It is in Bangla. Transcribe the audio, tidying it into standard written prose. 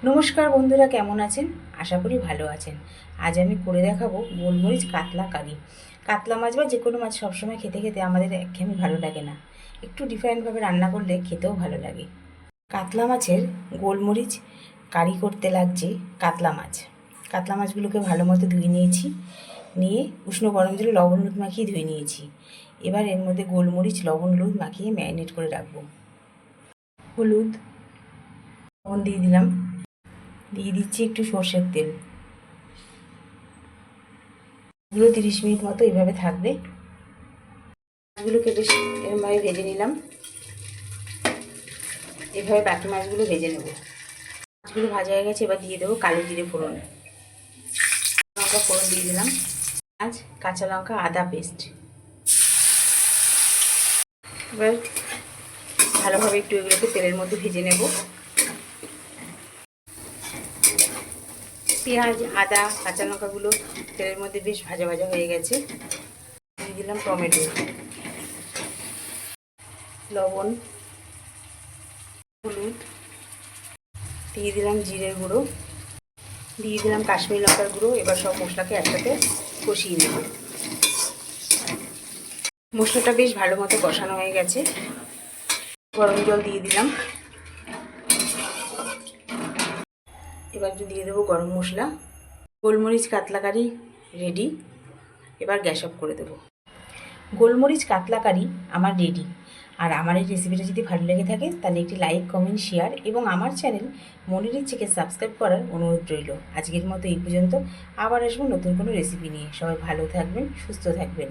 নমস্কার বন্ধুরা, কেমন আছেন? আশা করি ভালো আছেন। আজ আমি করে দেখাবো গোলমরিচ কাতলা কারি। কাতলা মাছ বা যে কোনো মাছ সবসময় খেতে খেতে আমাদের একঘেয়েমি ভালো লাগে না, একটু ডিফারেন্টভাবে রান্না করলে খেতেও ভালো লাগে। কাতলা মাছের গোলমরিচ কারি করতে লাগছে কাতলা মাছ। কাতলা মাছগুলোকে ভালো মতো ধুয়ে নিয়েছি, নিয়ে উষ্ণ গরম জলে লবণ হলুদ মাখিয়ে ধুয়ে নিয়েছি। এবার এর মধ্যে গোলমরিচ লবণ হলুদ মাখিয়ে ম্যারিনেট করে রাখবো। হলুদ লবণ দিয়ে দিলাম, দিয়ে দিচ্ছি একটু সর্ষের তেল। এগুলো 30 মিনিট মতো এভাবে থাকবে। মাছগুলোকে বেশ এরমভাবে ভেজে নিলাম। এভাবে বাকি মাছগুলো ভেজে নেব। মাছগুলো ভাজা হয়ে গেছে, এবার দিয়ে দেবো কালো জিরে ফোড়ন। লঙ্কা ফোড়ন দিয়ে দিলাম, পেঁয়াজ কাঁচা লঙ্কা আদা পেস্ট। এবার ভালোভাবে একটু এগুলোকে তেলের মধ্যে ভেজে নেব। পেঁয়াজ আদা কাঁচা লঙ্কাগুলো তেলের মধ্যে বেশ ভাজা ভাজা হয়ে গেছে। দিয়ে দিলাম টমেটো, লবণ, হলুদ, দিয়ে দিলাম জিরের গুঁড়ো, দিয়ে দিলাম কাশ্মীরি লঙ্কার গুঁড়ো। এবার সব মশলাকে একসাথে কষিয়ে নেব। মশলাটা বেশ ভালো মতো কষানো হয়ে গেছে। গরম জল দিয়ে দিলাম। এবার দিয়ে দেবো গরম মশলা। গোলমরিচ কাতলা কারি রেডি। এবার গ্যাস অফ করে দেবো। গোলমরিচ কাতলা কারি আমার রেডি। আর আমার এই রেসিপিটা যদি ভালো লেগে থাকে তাহলে একটি লাইক কমেন্ট শেয়ার এবং আমার চ্যানেল মনির ইচ্ছেকে সাবস্ক্রাইব করার অনুরোধ রইল। আজকের মতো এই পর্যন্ত। আবার আসবো নতুন কোনো রেসিপি নিয়ে। সবাই ভালো থাকবেন, সুস্থ থাকবেন।